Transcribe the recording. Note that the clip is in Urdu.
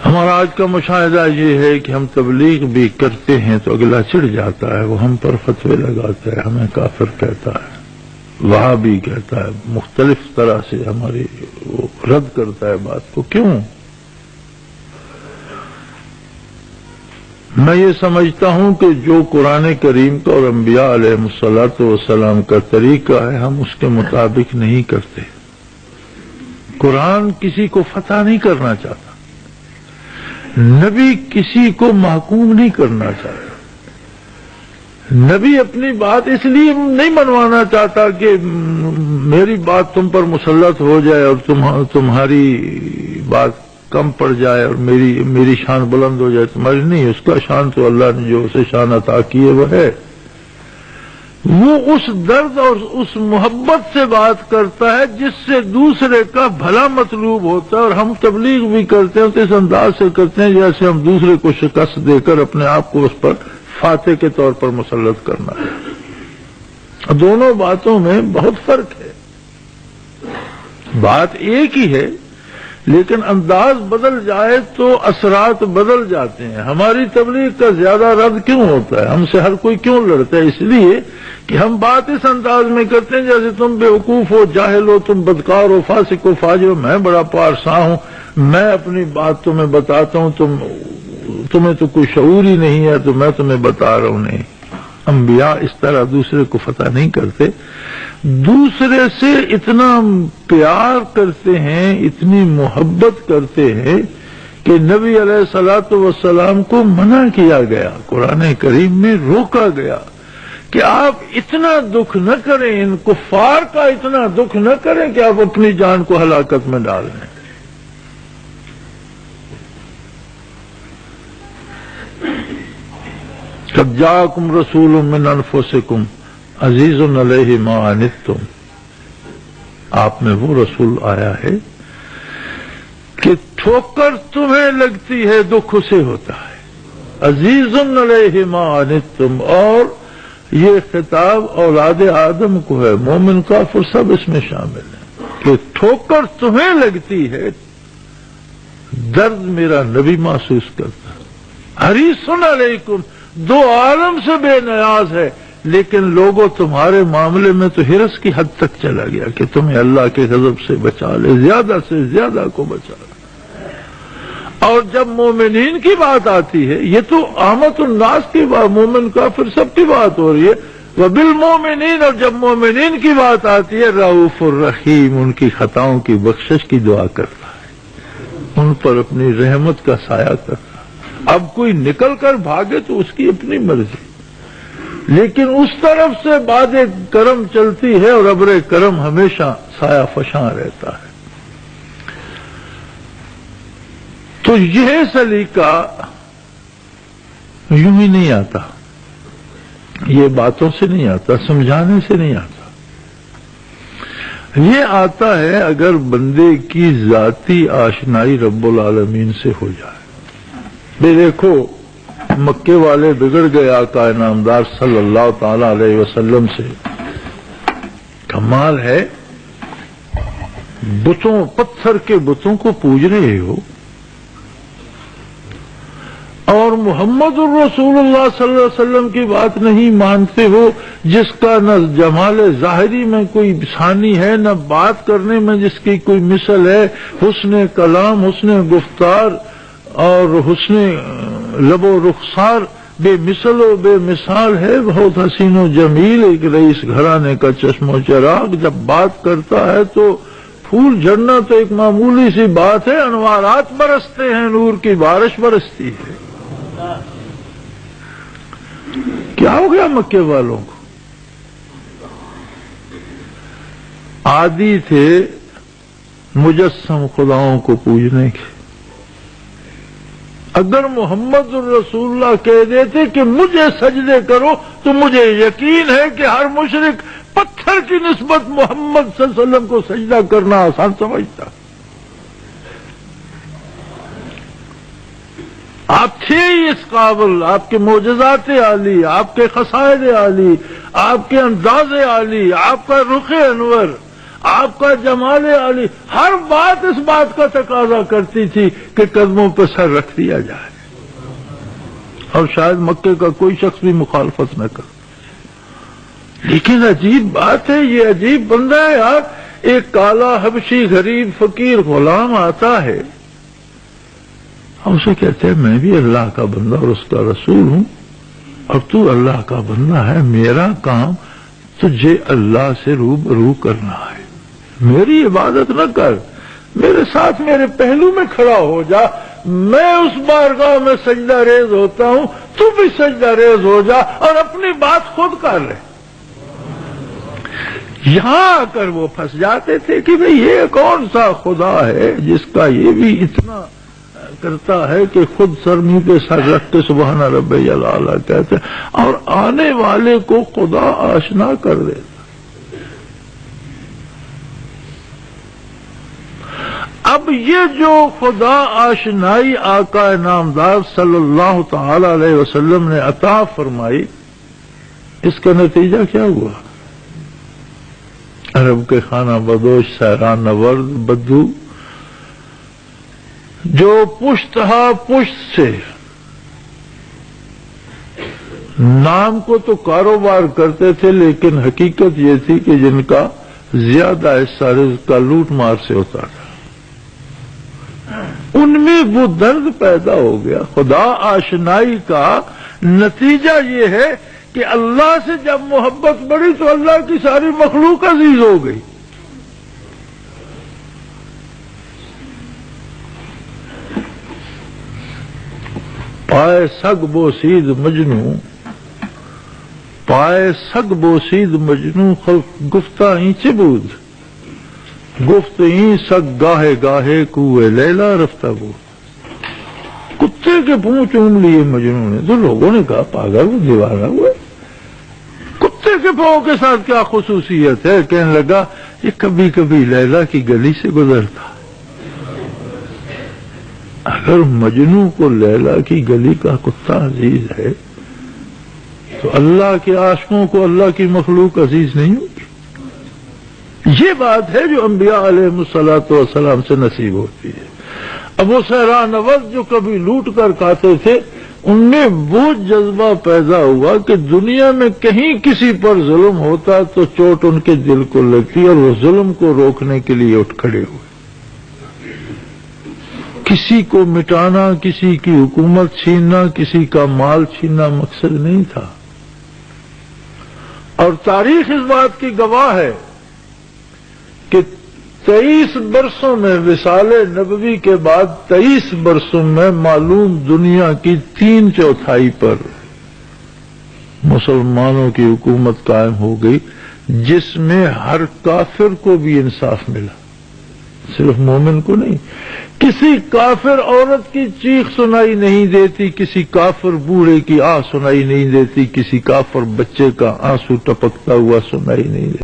ہمارا آج کا مشاہدہ یہ ہے کہ ہم تبلیغ بھی کرتے ہیں تو اگلا چڑھ جاتا ہے، وہ ہم پر فتوے لگاتا ہے، ہمیں کافر کہتا ہے، وہابی کہتا ہے، مختلف طرح سے ہماری وہ رد کرتا ہے بات کو۔ کیوں؟ میں یہ سمجھتا ہوں کہ جو قرآن کریم کا اور انبیاء علیہ الصلوۃ والسلام کا طریقہ ہے ہم اس کے مطابق نہیں کرتے۔ قرآن کسی کو فتح نہیں کرنا چاہتا، نبی کسی کو محکوم نہیں کرنا چاہتا، نبی اپنی بات اس لیے نہیں منوانا چاہتا کہ میری بات تم پر مسلط ہو جائے اور تمہاری بات کم پڑ جائے اور میری شان بلند ہو جائے، تمہاری نہیں۔ اس کا شان تو اللہ نے جو اسے شان عطا کی ہے وہ ہے، وہ اس درد اور اس محبت سے بات کرتا ہے جس سے دوسرے کا بھلا مطلوب ہوتا ہے، اور ہم تبلیغ بھی کرتے ہیں تو اس انداز سے کرتے ہیں جیسے ہم دوسرے کو شکست دے کر اپنے آپ کو اس پر فاتح کے طور پر مسلط کرنا ہے۔ دونوں باتوں میں بہت فرق ہے، بات ایک ہی ہے لیکن انداز بدل جائے تو اثرات بدل جاتے ہیں۔ ہماری تبلیغ کا زیادہ رد کیوں ہوتا ہے؟ ہم سے ہر کوئی کیوں لڑتا ہے؟ اس لیے کہ ہم بات اس انداز میں کرتے ہیں جیسے تم بیوقوف ہو، جاہل ہو، تم بدکار ہو، فاسق ہو، فاجر ہو، میں بڑا پارساں ہوں، میں اپنی بات تمہیں بتاتا ہوں، تمہیں تو کوئی شعور ہی نہیں ہے تو میں تمہیں بتا رہا ہوں۔ نہیں، انبیاء اس طرح دوسرے کو فتح نہیں کرتے، دوسرے سے اتنا پیار کرتے ہیں، اتنی محبت کرتے ہیں کہ نبی علیہ الصلوۃ والسلام کو منع کیا گیا، قرآن کریم میں روکا گیا کہ آپ اتنا دکھ نہ کریں، ان کفار کا اتنا دکھ نہ کریں کہ آپ اپنی جان کو ہلاکت میں ڈال دیں۔ قد جاءکم رسول من انفسکم عزیز علیہ ما عنتم، آپ میں وہ رسول آیا ہے کہ ٹھوکر تمہیں لگتی ہے دکھ اسے ہوتا ہے، عزیز علیہ ما عنتم، اور یہ خطاب اولاد آدم کو ہے، مومن کافر سب اس میں شامل ہیں کہ ٹھوکر تمہیں لگتی ہے، درد میرا نبی محسوس کرتا ہے، حریص علیکم، دو عالم سے بے نیاز ہے، لیکن لوگوں تمہارے معاملے میں تو ہرس کی حد تک چلا گیا کہ تمہیں اللہ کے غضب سے بچا لے، زیادہ سے زیادہ کو بچا لے۔ اور جب مومنین کی بات آتی ہے، یہ تو عامت الناس کی بات، مومن کافر سب کی بات ہو رہی ہے، وبالمومنین، اور جب مومنین کی بات آتی ہے رؤوف الرحیم، ان کی خطاؤں کی بخشش کی دعا کرتا ہے، ان پر اپنی رحمت کا سایہ کرتا ہے۔ اب کوئی نکل کر بھاگے تو اس کی اپنی مرضی، لیکن اس طرف سے باد کرم چلتی ہے اور ابر کرم ہمیشہ سایہ فشاں رہتا ہے۔ تو یہ سلیقہ یوں ہی نہیں آتا، یہ باتوں سے نہیں آتا، سمجھانے سے نہیں آتا، یہ آتا ہے اگر بندے کی ذاتی آشنائی رب العالمین سے ہو جائے۔ دیکھو مکے والے بگڑ گئے آقا انعامدار صلی اللہ تعالی علیہ وسلم سے، کمال ہے، بتوں، پتھر کے بتوں کو پوج رہے ہو اور محمد الرسول اللہ صلی اللہ علیہ وسلم کی بات نہیں مانتے ہو، جس کا نہ جمال ظاہری میں کوئی ثانی ہے، نہ بات کرنے میں جس کی کوئی مثل ہے، حسن کلام، حسن گفتار اور حسن لب و رخسار بے مثل و بے مثال ہے، بہت حسین و جمیل، ایک رئیس گھرانے کا چشم و چراغ، جب بات کرتا ہے تو پھول جھڑنا تو ایک معمولی سی بات ہے، انوارات برستے ہیں، نور کی بارش برستی ہے۔ کیا ہو گیا مکے والوں کو؟ عادی تھے مجسم خداؤں کو پوجنے کے، اگر محمد الرسول اللہ کہہ دیتے کہ مجھے سجدے کرو تو مجھے یقین ہے کہ ہر مشرک پتھر کی نسبت محمد صلی اللہ علیہ وسلم کو سجدہ کرنا آسان سمجھتا۔ آپ تھے ہی اس قابل، آپ کے معجزات عالی، آپ کے قصائد عالی، آپ کے انداز عالی، آپ کا رخ انور، آپ کا جمال علی، ہر بات اس بات کا تقاضا کرتی تھی کہ قدموں پہ سر رکھ دیا جائے، اور شاید مکے کا کوئی شخص بھی مخالفت نہ کر۔ لیکن عجیب بات ہے، یہ عجیب بندہ ہے یار، ایک کالا حبشی غریب فقیر غلام آتا ہے، اور اسے کہتے ہیں میں بھی اللہ کا بندہ اور اس کا رسول ہوں، اور تو اللہ کا بندہ ہے، میرا کام تجھے اللہ سے روبرو کرنا ہے، میری عبادت نہ کر، میرے ساتھ میرے پہلو میں کھڑا ہو جا، میں اس بارگاہ میں سجدہ ریز ہوتا ہوں، تو بھی سجدہ ریز ہو جا اور اپنی بات خود کر لے۔ یہاں آ کر وہ پھنس جاتے تھے کہ بھئی یہ کون سا خدا ہے جس کا یہ بھی اتنا کرتا ہے کہ خود سر منہ پہ سر رکھ کے سبحان ربی الاعلیٰ کہتے ہیں، اور آنے والے کو خدا آشنا کر دیتا۔ اب یہ جو خدا آشنائی آقا نامدار صلی اللہ تعالی علیہ وسلم نے عطا فرمائی، اس کا نتیجہ کیا ہوا؟ عرب کے خانہ بدوش سیران نورد بدو جو پشت ہا پشت سے نام کو تو کاروبار کرتے تھے، لیکن حقیقت یہ تھی کہ جن کا زیادہ حصہ رزق کا لوٹ مار سے ہوتا تھا، ان میں وہ درد پیدا ہو گیا۔ خدا آشنائی کا نتیجہ یہ ہے کہ اللہ سے جب محبت بڑھی تو اللہ کی ساری مخلوق عزیز ہو گئی۔ پائے سگ بوسید مجنوں، پائے سگ بوسید مجنوں، خلق گفتہ ہی چبود، گفت ہی سگ گاہے گاہے کوئے لیلا رفتہ بود۔ کتے کے پونچھ چوم لیے مجنوں نے، تو لوگوں نے کہا پاگل وہ دیوانہ ہوا، کتے کے پاؤں کے ساتھ کیا خصوصیت ہے؟ کہنے لگا یہ کبھی کبھی لیلا کی گلی سے گزرتا۔ اگر مجنوں کو لیلا کی گلی کا کتا عزیز ہے تو اللہ کے عاشقوں کو اللہ کی مخلوق عزیز نہیں ہوگی۔ یہ بات ہے جو انبیاء علیہ الصلوۃ والسلام سے نصیب ہوتی ہے۔ ابو سیران نورد جو کبھی لوٹ کر کھاتے تھے، ان میں وہ جذبہ پیدا ہوا کہ دنیا میں کہیں کسی پر ظلم ہوتا تو چوٹ ان کے دل کو لگتی، اور وہ ظلم کو روکنے کے لیے اٹھ کھڑے ہوئے۔ کسی کو مٹانا، کسی کی حکومت چھیننا، کسی کا مال چھیننا مقصد نہیں تھا، اور تاریخ اس بات کی گواہ ہے کہ 23 برسوں میں وصال نبوی کے بعد 23 برسوں میں معلوم دنیا کی 3/4 پر مسلمانوں کی حکومت قائم ہو گئی، جس میں ہر کافر کو بھی انصاف ملا، صرف مومن کو نہیں۔ کسی کافر عورت کی چیخ سنائی نہیں دیتی، کسی کافر بوڑھے کی آہ سنائی نہیں دیتی، کسی کافر بچے کا آنسو ٹپکتا ہوا سنائی نہیں دیتا۔